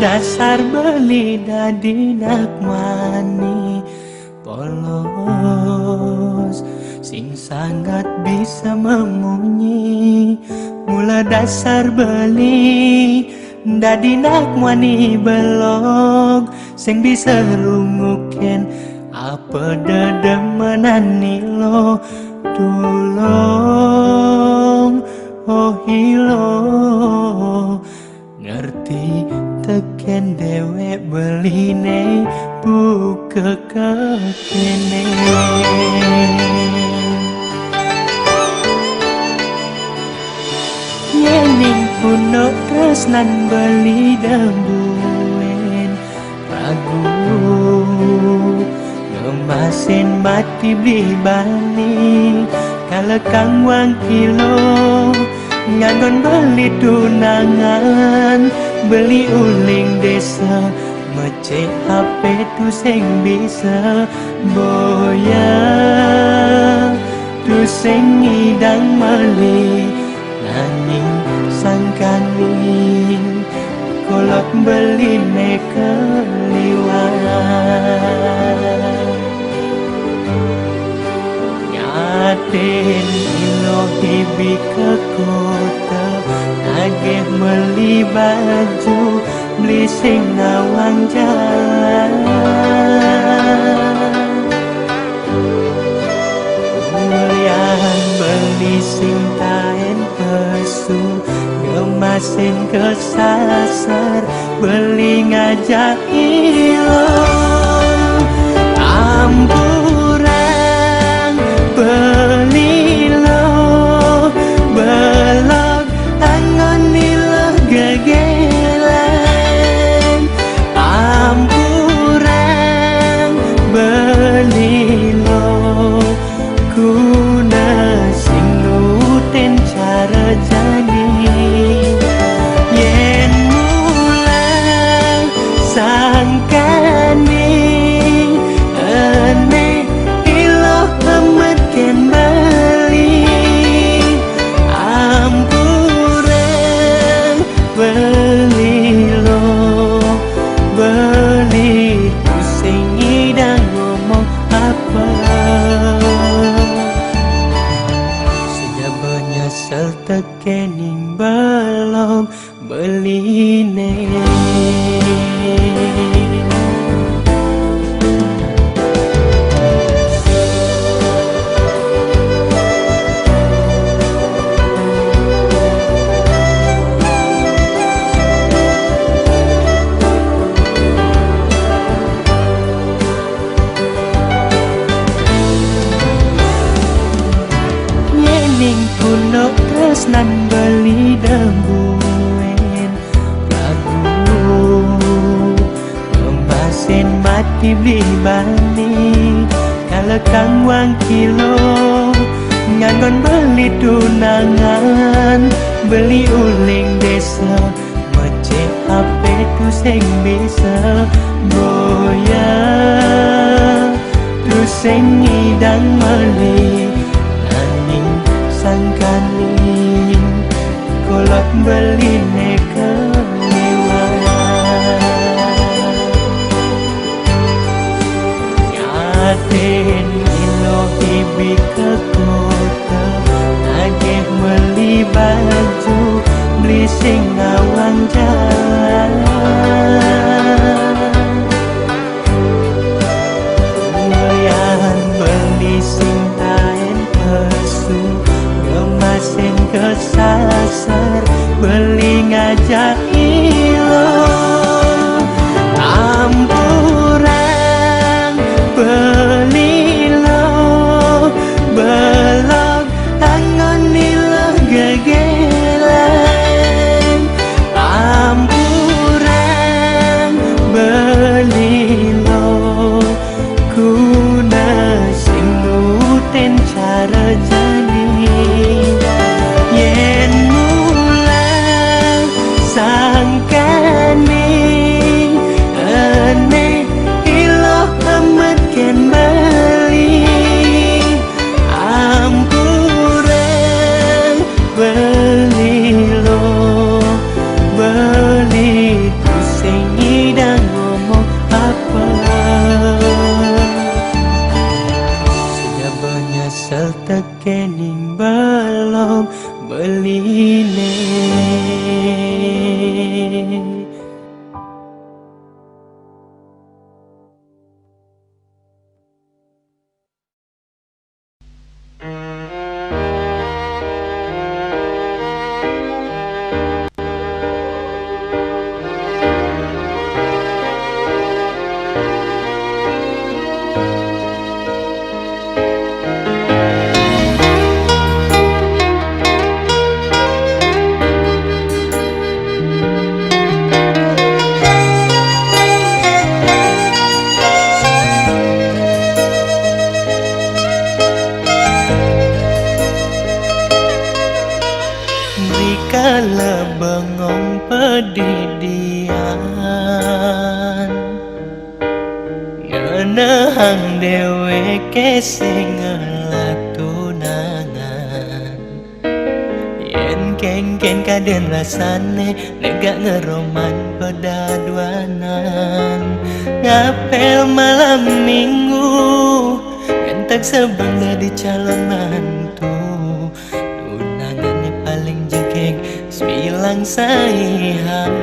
dasar beli dadi nak mani polos sing sangat bisa memunyi. Mula dasar beli dadi nak mani belog sing bisa runguken apa dedemenan nilo. Tulong oh hilo ngerti teken dewe beline buka kekene. Yening puno tresnan beli dembuen ragu ngemasin mati beli bani kalau kang wang kilo nganggon beli tunangan beli uling desa mece HP tu sing bisa boya tu sing ngidang meli nanging sangkaning kolot beli keliwat ngaten ilo hibi ke kota nageh beli baju beli sing ngawang jalan mulian beli sing taen pesu ngemasin kesasar beli ngajak ilo ampuran beli lo belok angon nilo gegelan ampuran beli lo kuna sing nuten cara jadi yen mulang sangkane ene ilo amat ken bali ampuran beli lo beli ku sing ngidang ngomong apa nyesel tekening belum beline. Kuno tresnan beli dembuen lagu ngemasin mati beli bani kalau kang wang kilo nganggon beli tunangan beli uling desa mece HP tu sing bisa boya tu sing ngidang meli sangkaning kolot beli keliwat ngaten ilo hibi ke kota nageh beli baju beli sing ngawang jalan mulian beli sing taen pesu ngemasin kesasar beli ngajak ilo ampuran beli lo belok angon nilo gegelan ampuran beli lo kuna sing nuten cara jadi yen mulang sangkane ene ilo amat ken bali ampuran beli lo beli ku sing dheweke sing ngelatunangan. Yen kengken kaden rasane nek gak ngeroman pedaduanan. Ngapel malam minggu entek sebangga di calon mantu. Tunangannya paling jegeng bilang sayang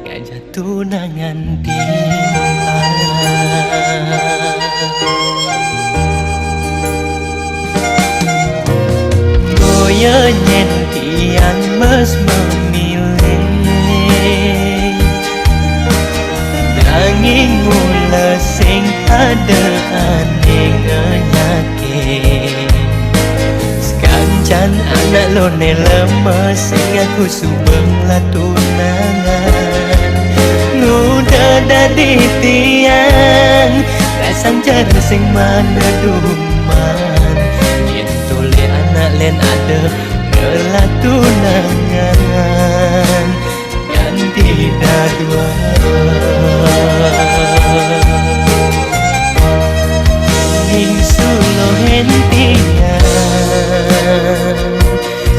ngajak tunangan timbalan. Boyo nyen tiang mes memilih nanging mula sing ada aneh ngeyakin. Sekancan anak lone lemes sing aku subeng latunangan. Ngudah dadi tiang rasang cara sing mana duman. Yen tole anak len ada ngelatunangan ganti daduan. Ning sulo hentian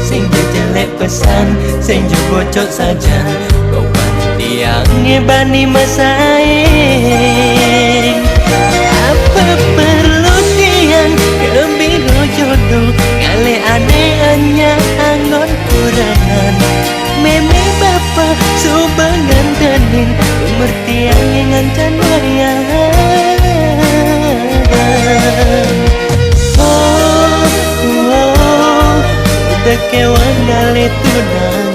sing jelek pesan sing jo bocok saja kawan tiang ngebani masaing. Apa perlu tiang kebiro jodoh kali aneh hanya anggon kurangan. Meme bapa subangan tening umur tiang yang ngancan wayang. Udah kewan kali tunangan.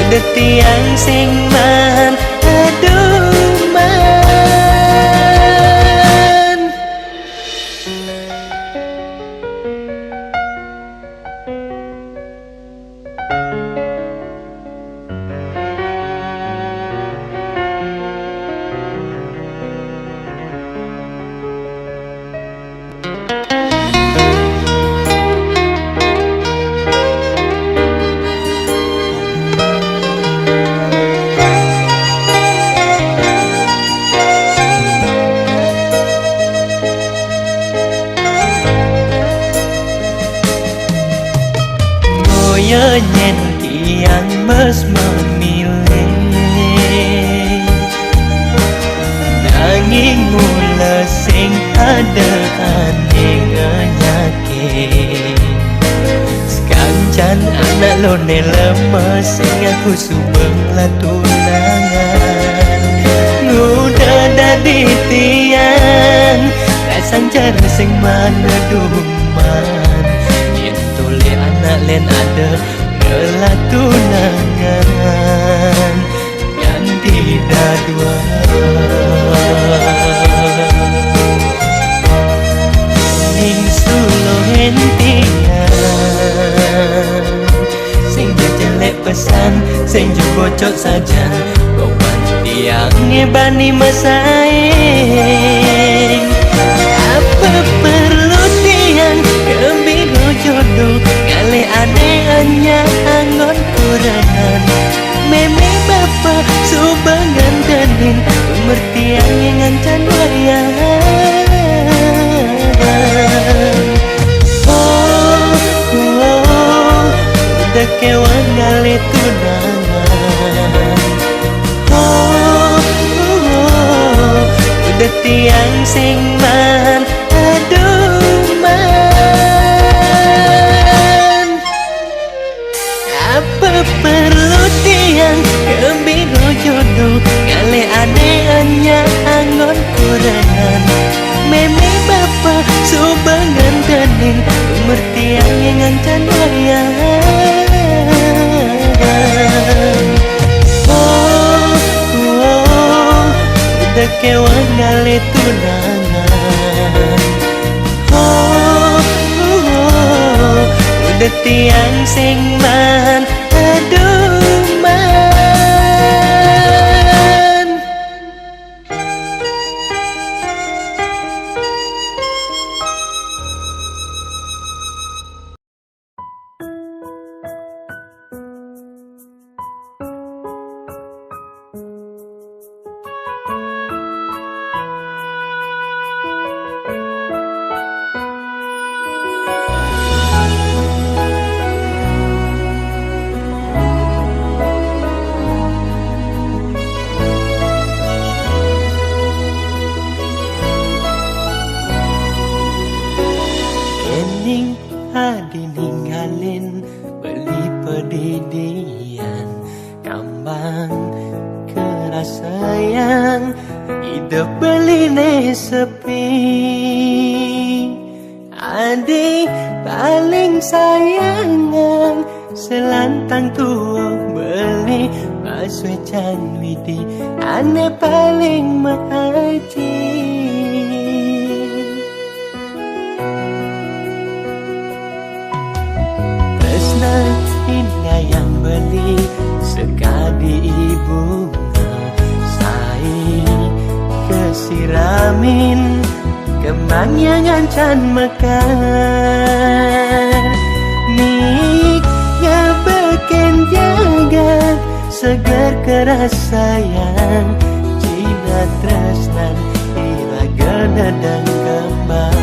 Udah tiang sing man aduh man. Boyo nyen tiang mes memilih nanging mula sing ada aneh ngeyakin. Sekancan anak lone lemes sing aku subeng latunangan. Ngudah dadi tiang rasang cara sing mana duman. Yen tole anak len ada ngelatunangan ganti daduan. Ning sulo hentian sing jelek pesan sing jo bocok saja kawan tiang ngebani masaing. Apa perlu tiang kebiro jodoh kali aneh hanya anggon kurangan. Meme bapa subangan tening umur tiang yang ngancan wayang. Udah kewan kali tunangan. Udah tiang sing man aduh man. Apa perlu tiang kebiro jodoh kali aneh hanya anggon kurangan. Meme bapa subangan tening umur tiang yang ngancan wayang. Udah kewan kali tunangan. Udah tiang sing man aduh man. sayang, hidup beline sepi. Adik paling sayangan, selantang tua beli maswe can widi, ane paling mengaji. Tresna indah yang beli sekadi bunga, sai kesiramin kembang yang ancan mekar. Nik ya beken jaga segar keras sayang, Cina tresnan iraga nadang kembang.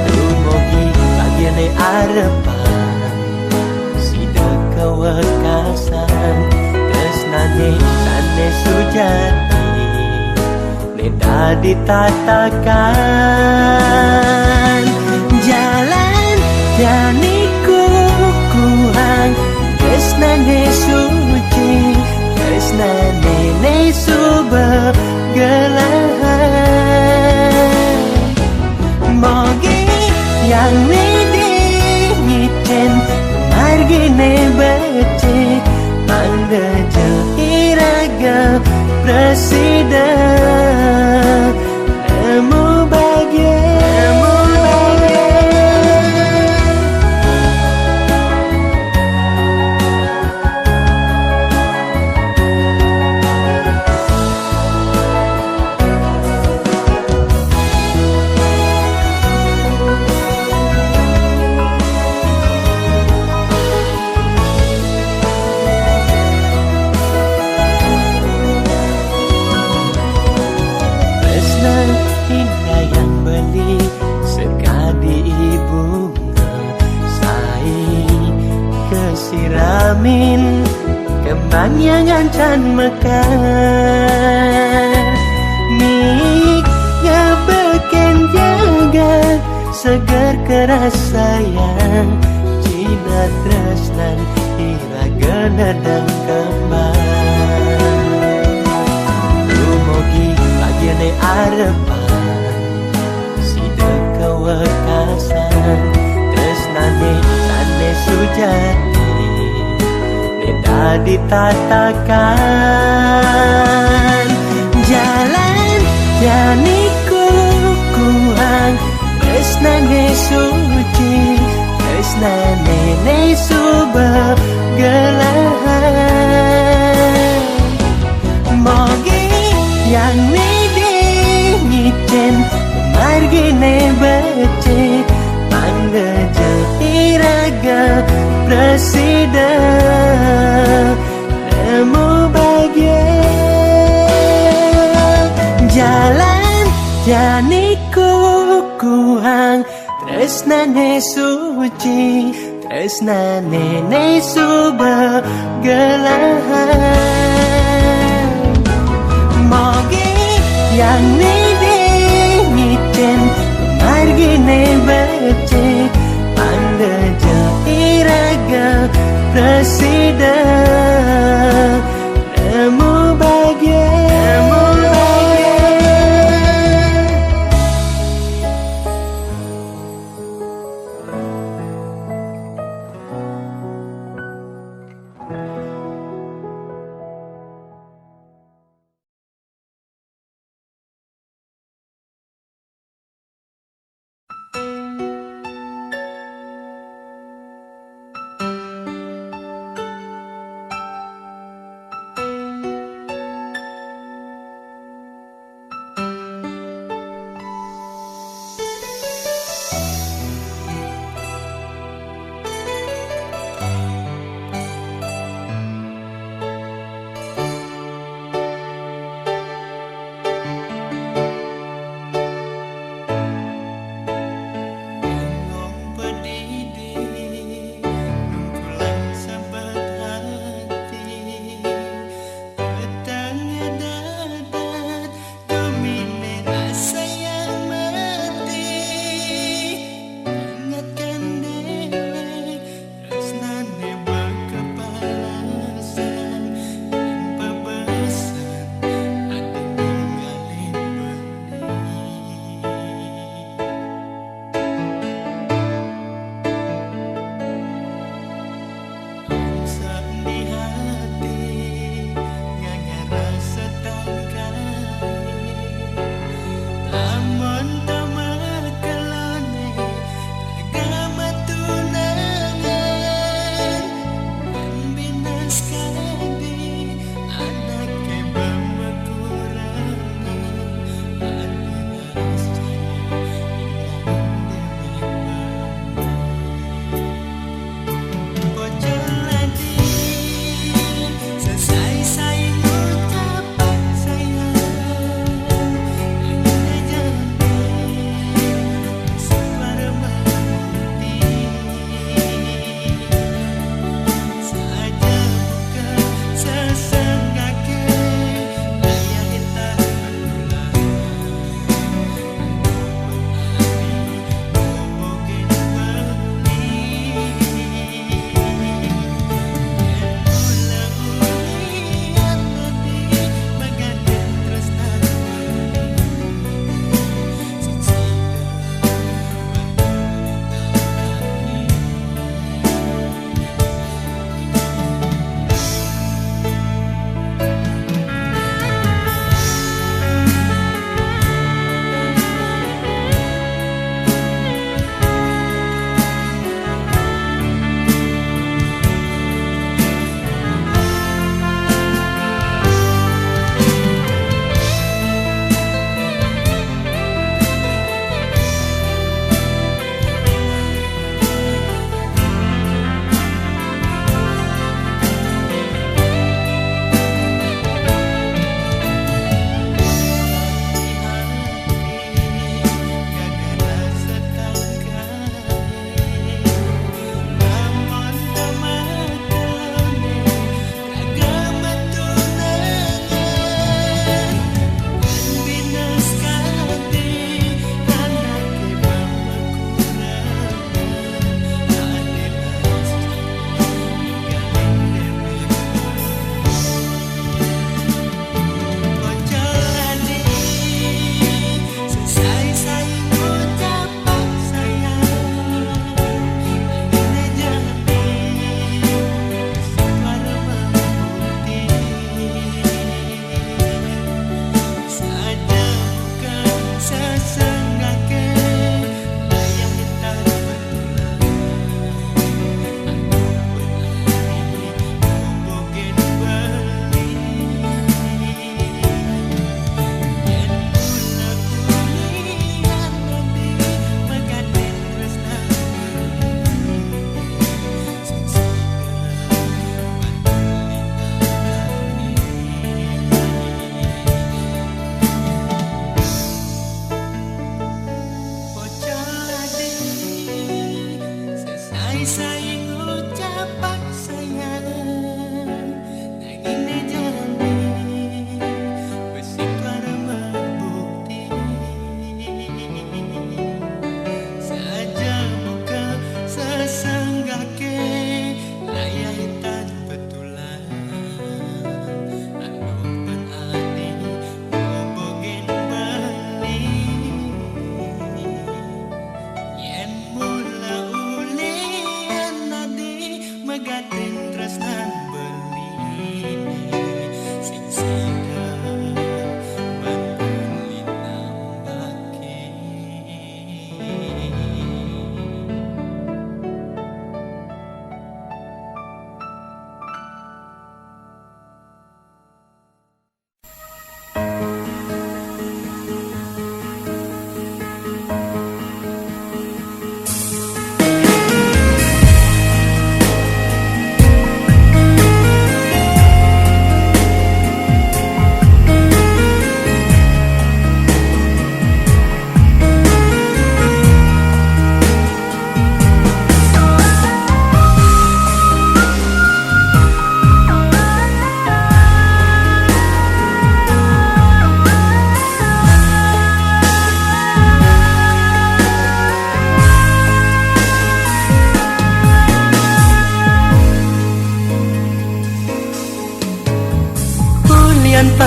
Rumogi bagiane arepan sida kawekasan, tresnane sane sujati neda ditatakan. Jalan janiku kuhang, tresnane suci, tresnane ne suba gelahan. Mogi yang ne dingiten margine bece, mangga jel iraga presiden nemu bahagia. Indah yang beli sekadi bunga, sai kesiramin kembang yang ancan mekar. Mik ya beken jaga segar keras sayang, Cina tresnan iraga nadang kembang. Rumogi bagiane arepan sida kawekasan, tresnane sane sujati neda ditatakan. Jalan janiku kuhang, tresnane suci, tresnane ne suba gelahan. Mogi yang ne dingiten margine bece, mangga jel iraga presiden nemu bahagia. Jalan janiku kuhang, tresnane suci, tresnane ne suba gelahan. Mogi yang ne dingiten margine bece, mangga jel iraga presiden nemu bahagia.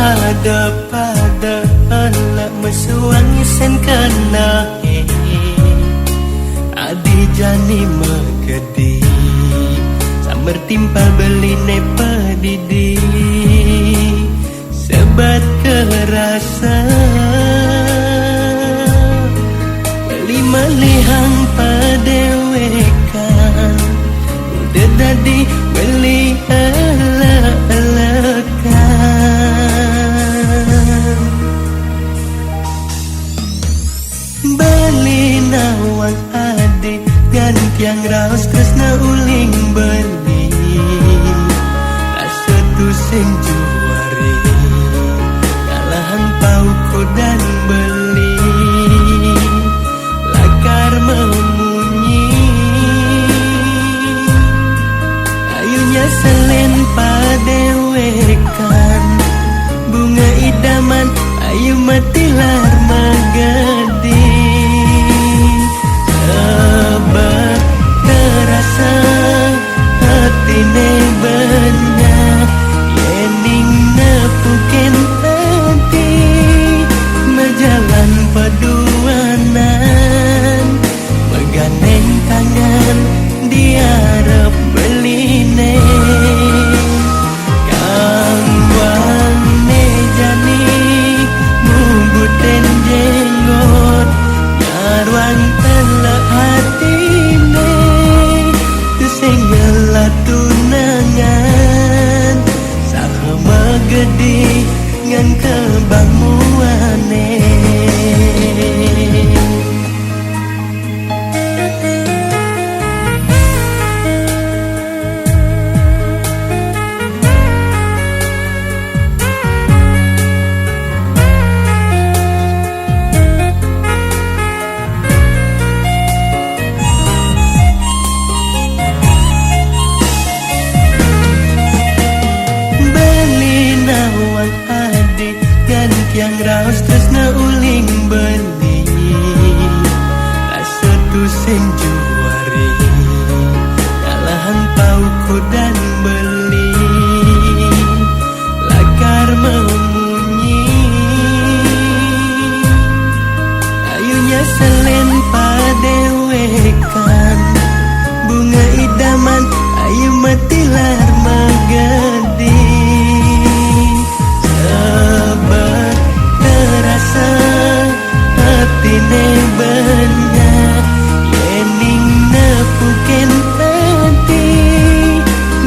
pada anak mesuangi sen kena adi jani megedi samber timpal beli nepedidi sebat kerasa beli malihang padewekan udah tadi beli elek-elekan beli nawang adik gantiang raus tresna uling beli rasa tu senjuari kalahan pauku dan beli lakar memunyi ayunya selen padewekan bunga idaman ayu matilar magadi sabar terasa hati ne banyak yening nepuken hati mejalan paduanan megandeng tangan diarep beline kangwang mejani mubuten jenggot ngarwang telak hatine tusengela tunangan sahama gede ngan kebamuane yang raus tresna uling beli rasa tu senjuari kalahan pauku dan beli lakar memunyi ayunya selen padewekan bunga idaman ayu matilar magadi sabar terasa hati ne banyak yening nepuken hati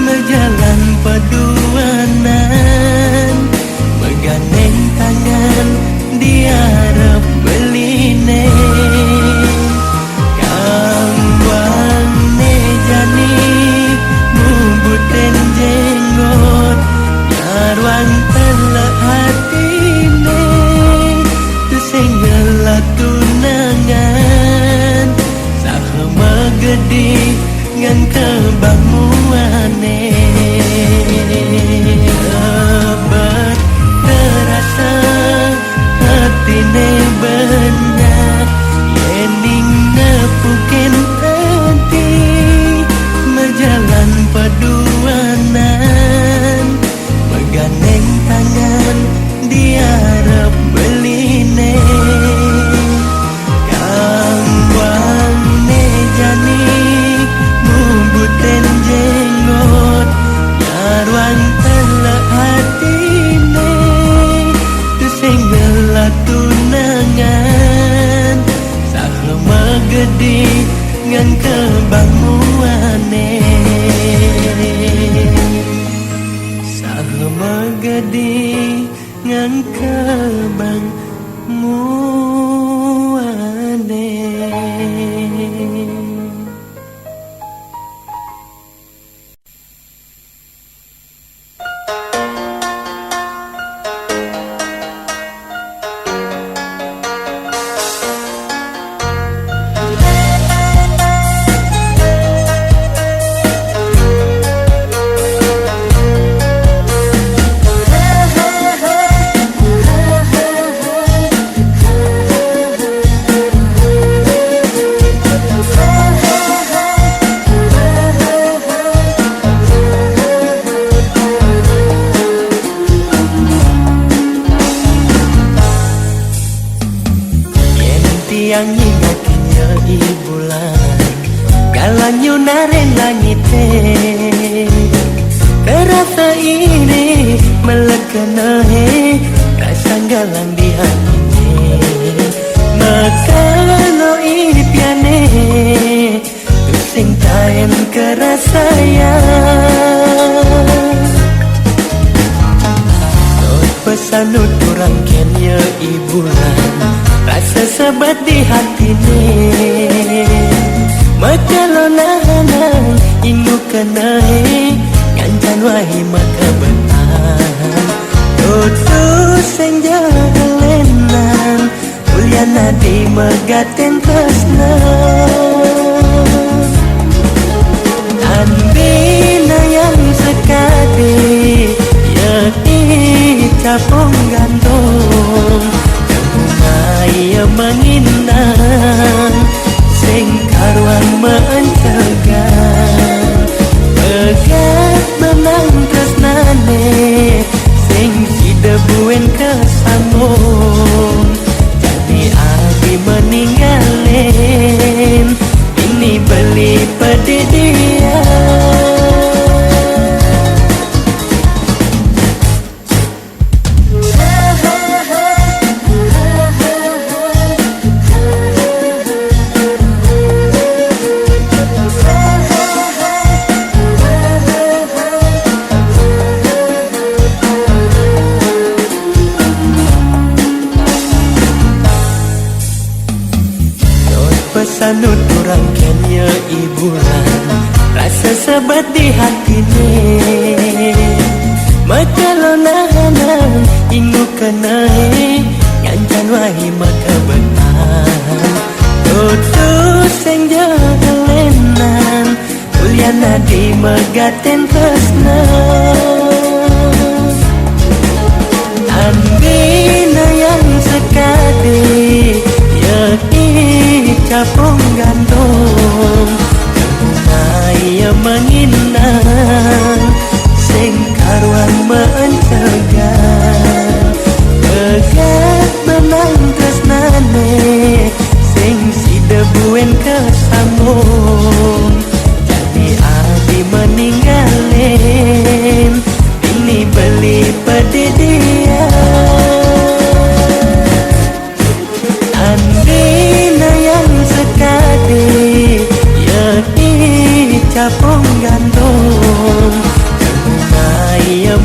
mejalan paduanan megandeng tangan diarep beline kangwang mejani mubuten jenggot ngarwang telak hatine tusengela tunangan sahama gede ngan kebamuane sabar terasa hatine banyak yening nepuken hati mejalan paduanan megandeng tangan diarep beline kangwang mejani mubuten jenggot ngarwang telak hatine tusengela tunangan sahama gede ngan kebamuane sahama gede ngan kebamuane yang ingatnya bulan galanyo naren langit terasa ini melekana rasa galang di hati maka lo ipiane tu sing taen kerasa ya pesan uturang kenya ibulan rasa sebat di hati ni maka lo nahanang ingu kenai ngancan wahi maka betan tutus senja kelenan uliana di megaten kesna Andina yang sekali capong gantung Bunga menginang Sing karuan mencegan Pegat menang tresnane Sing si debuen kesambung Jadi abi meninggalin Ini beli pedidian pesan uturang kenya ibulan rasa sebat di hati ni maka lo nahanang ingu kenai ngancan wahi maka betan tutus senja kelenan uliana di megaten kesna Andina yang sekali capong gantung Bunga menginang Sing karuan mencegan Pegat menang tresnane Sing si debuen kesambung Jadi abi meninggalin Ini beli pedidian capong gantung Bunga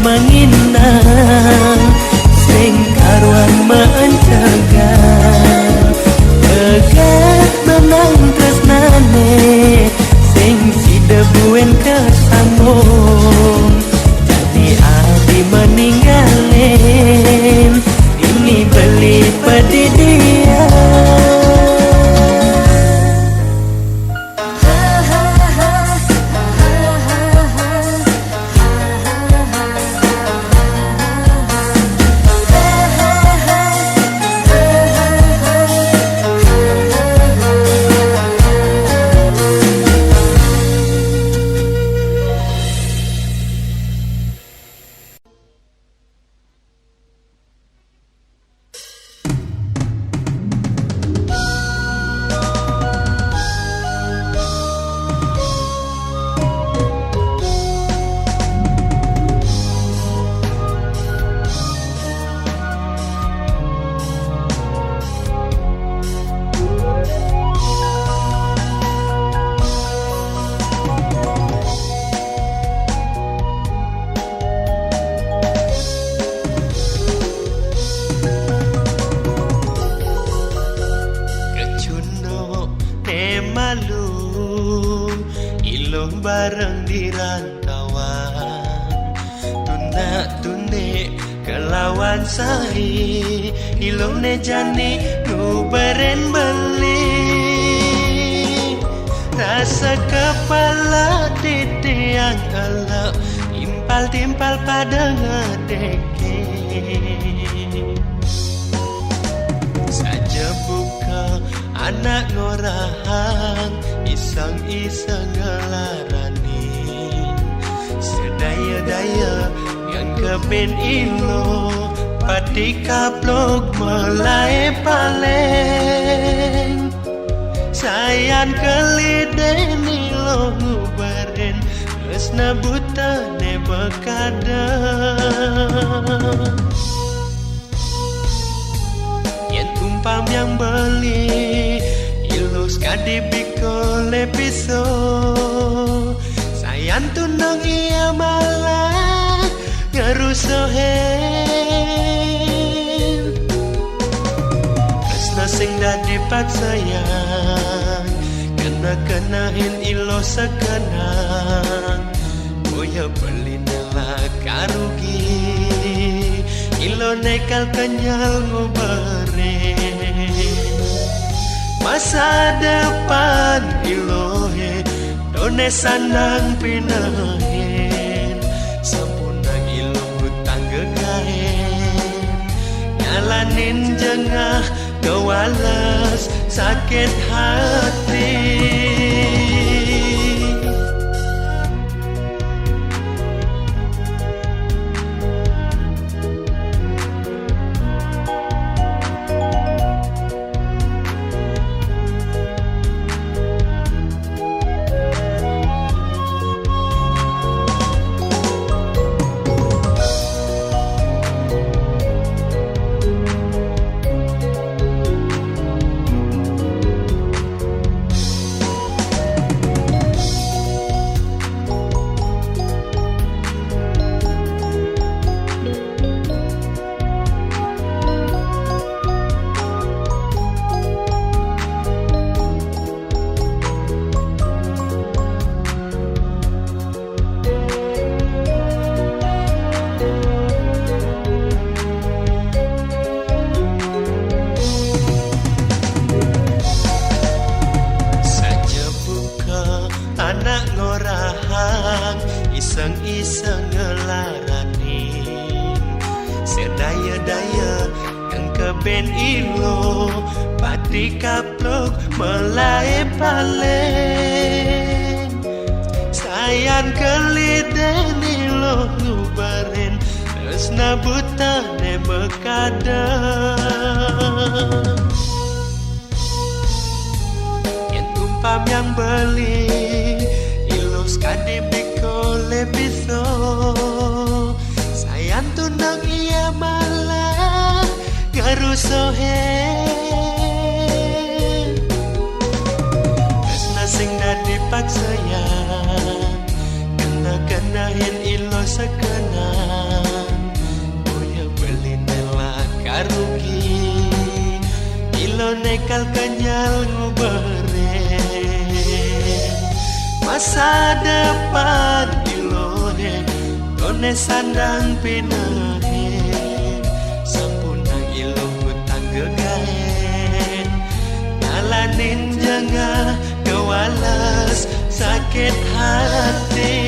menginang Sing karuan mencegan Pegat menang tresnane Sing si debuen kesambung Jadi abi meninggalin Ini beli pedidian bareng di rantauan Tunda tunde kelawan sahi Ilong ne jani nu beren beli Rasa kepala titiang ala Impal-timpal pada ngedeke Saja buka anak ngorahang Isang-isang ngelaranin Sedaya-daya yang keben ilo Pati kaplok melai paleng Sayan kelideni lo ngubarin tresna buta ne bekada. Yen umpam yang beli ilus kadibiko lepiso, sayan tunong iya malah ngerusohen. Tresna sing dadi patsayang kena-kenahin ilo sekenang. Boya beli nela karugi ilo nekal kenyal ngubarin. Masa depan ilohe done sandang pinahin. Sampunang ilo hutang gegahen nyalanin jengah kewalas sakit hati. Anak ngorahang iseng-iseng ngelaranin sedaya-daya yang keben ilo pati kaplok melai palen. Sayan keliden ilo ngubarin tresna buta ne bekada. Yen umpam yang beli ilus kadibiko lepiso, sayan tunang iya malah garusohen. Tresna sing dadi paksayang kena-kenahin ilo sekenang. Boya beli nela karugi ilo nekal kenyal ngubarin. Masa depan ilohe done sandang pinahin. Sampunang ilo hutang gegahen nyalanin jengah kewalas sakit hati.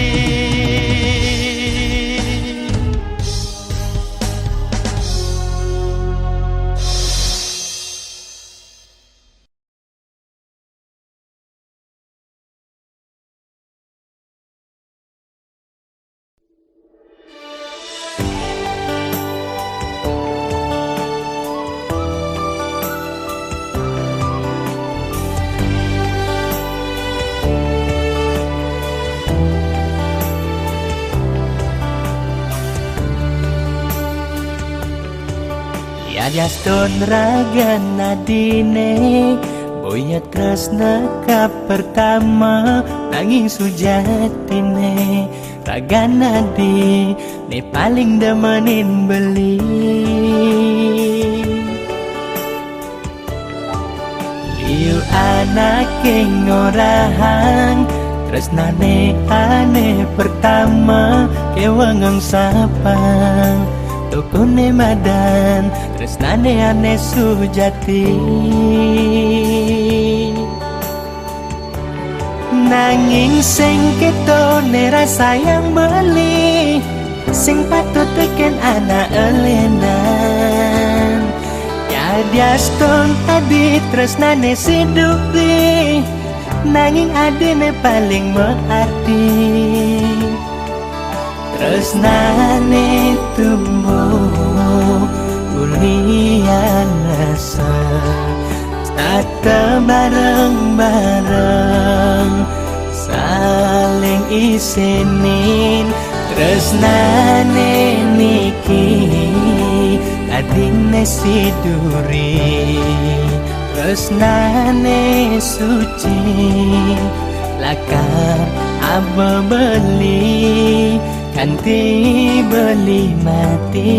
Yaston raga nadine boya tresna ka pertama nanging sujatine raga nadi ne paling demenin beli. Liu anake ngorahang tresnane ane pertama kewangang sapang. Tokone madan tresnane ane sujati. Nanging sing ketone rasa yang beli sing patut teken anak elenan. Yadiaston tadi tresnane sidupi nanging adine paling berarti. Tresnane tumbuh bulian rasa tak bareng-bareng saling isenin tresnane niki adine siduri tresnane suci lakar aba beli kanti beli mati.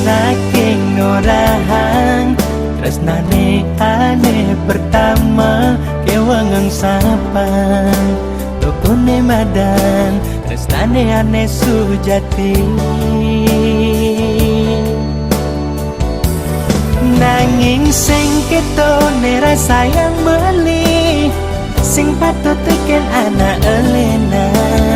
Naking norahang tresnane ane pertama kewangang sapang tokone madan tresnane ane sujati nanging sing ketone rasa yang beli sing patut teken anak elenan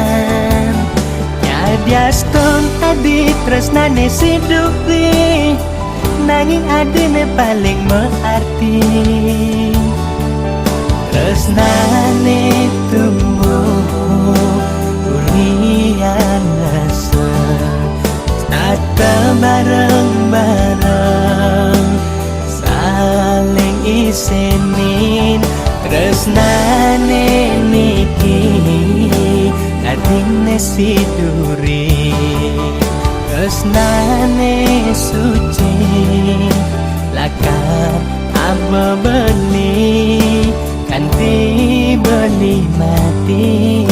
Diaston adi tresnane siduri nanging adine paling mengerti tresnane tumbuh durian rasa tata bareng-bareng saling isenin tresnane niki adine siduri tresnane suci lakar aba beli kanti beli mati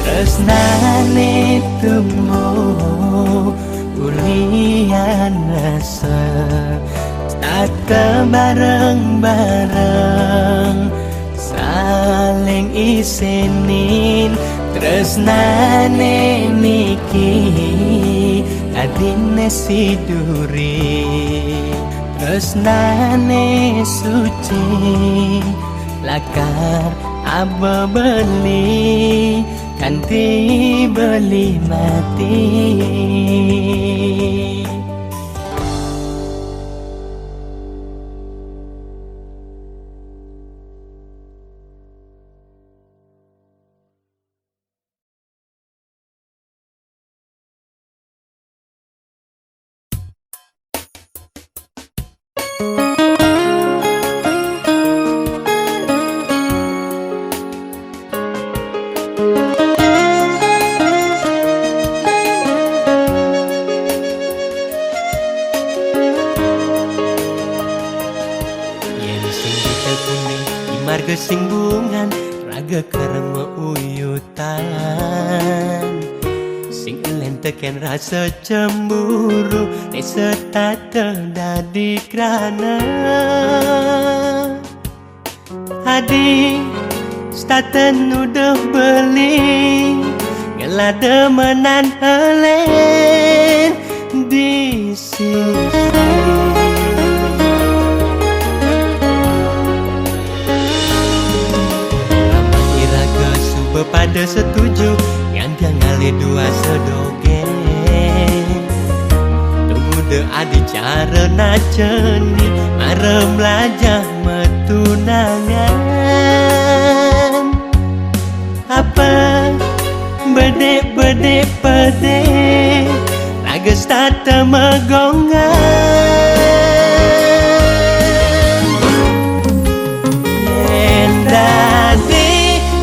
tresnane tumbuh durian rasa tata bareng-bareng saling isenin tresnane niki adine siduri tresnane suci lakar aba beli kanti beli mati. Marga sing bungan raga karma uyutan sing lenteken rasa cemburu desa tata dadi krana adi staten udah beli ngelada menan helen di sisi pada setuju yang dia ngali dua sedogen tunggu de adi cara naceni marem lajah metunangan apa bedek pedek raga stata megongan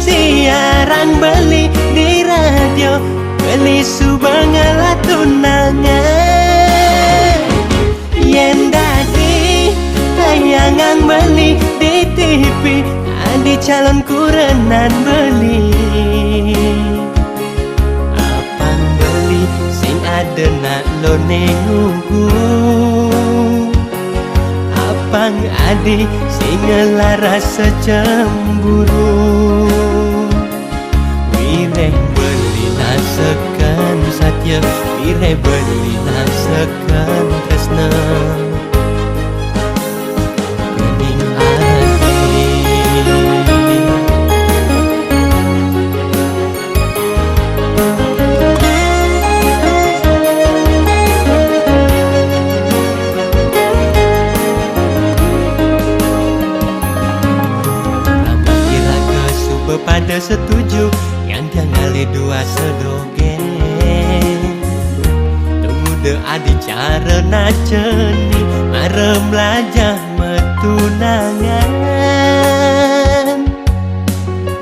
siaran beli di radio beli subangala tunangan yen dadi tayangan beli di TV adi calon kurenan beli apang beli sing ada nak lo nengugu apang adi sing ngelarasa cemburu Wireh beli nasekan satya Wireh beli nasekan tresna adi cara naceni marem lajah metunangan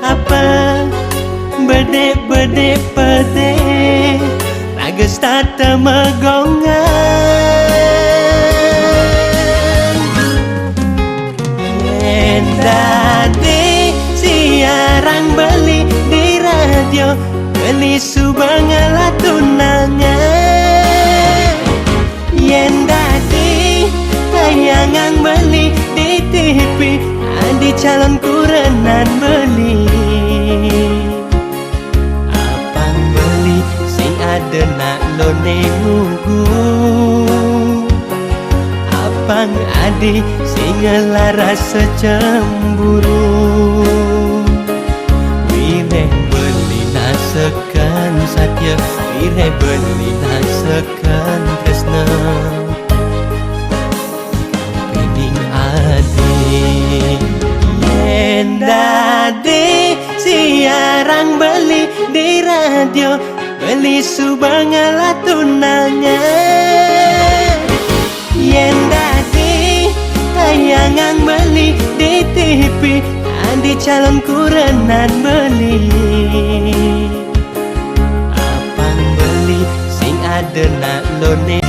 apa bedek pede raga stata megongan dade siaran beli di radio beli subangala tunangan yen dade tayangan beli di TV adi calon kurenan beli apang beli sing ada nak lone ngugu apang adi sing ngelaras secemburu wireh beli nasekan satya wireh beli nasekan tresna pening adi yen dade siaran beli di radio beli subangala tunangan yen dade tayangan beli di TV adi calon kurenan beli apang beli sing ada nak lone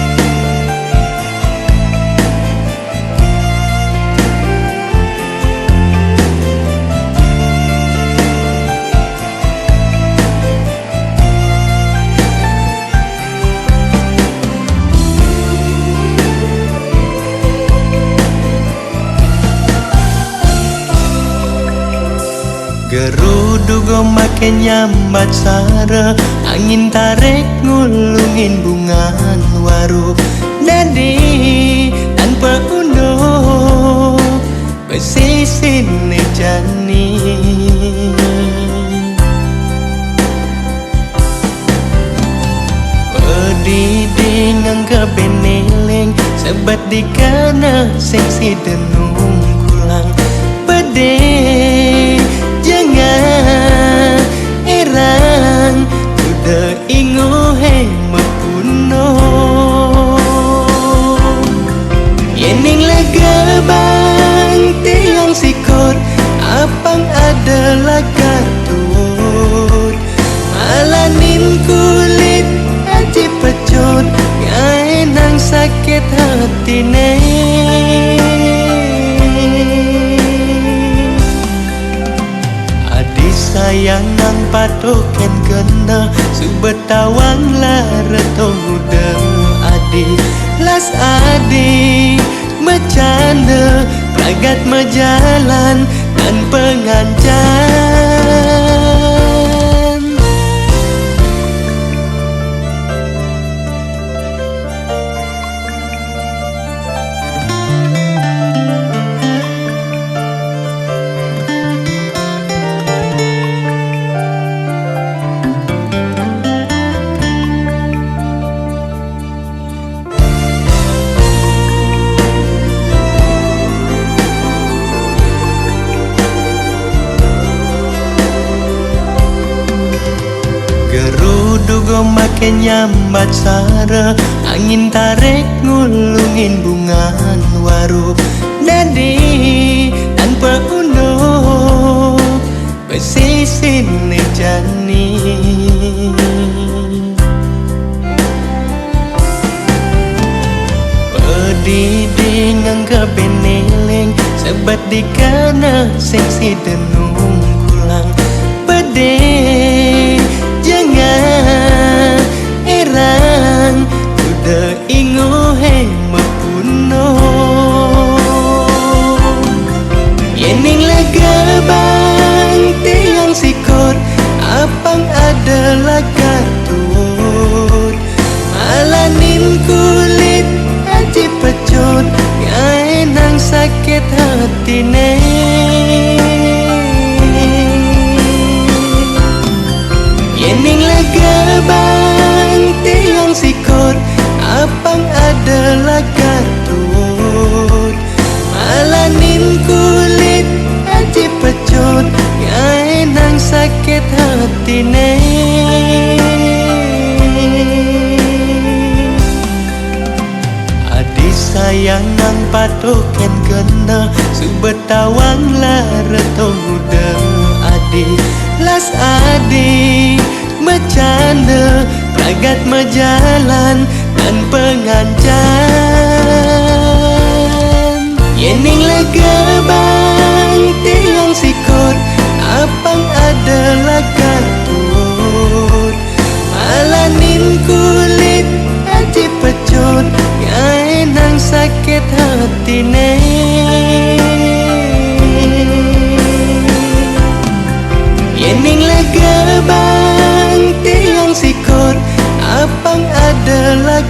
gerudu makin nyambat sara angin tarik ngulungin bungan waru dadi tanpa undo besisin jani pediding angka beneleng sebat di kana seksi denung kulang pede jangan erang udah ingo he mepuno yening lega bang tiang sikor apang adalah kartun malanin kulit aji pecut ngaenang sakit hati sayangan patoken kena subetawang laretong udah adi las adi bercanda pragat mejalan dan pengancan gerudu makin nyambat sara angin tarik ngulungin bungan waru dadi tanpa undo besisin jani pediding angka beneleng sebat di kana seksi denung kulang pede jangan erang udah ingo he mepuno yening lega bang tiang sikor apang adalah kartun malanin kulit aji pecut ngaenang sakit hati yening lega bang tiang sikor apang adalah kartun malanin kulit aji pecut ngaenang sakit hati sayang nang patoken kena subetawang lara muda adi las adi bercanda pragat mejalan dan pengancan yening lega bang tiang sikor apang adalah katut malanin kulit hati pecut ngai nang sakit hati ne yening lega bang tiang sikor apang adalah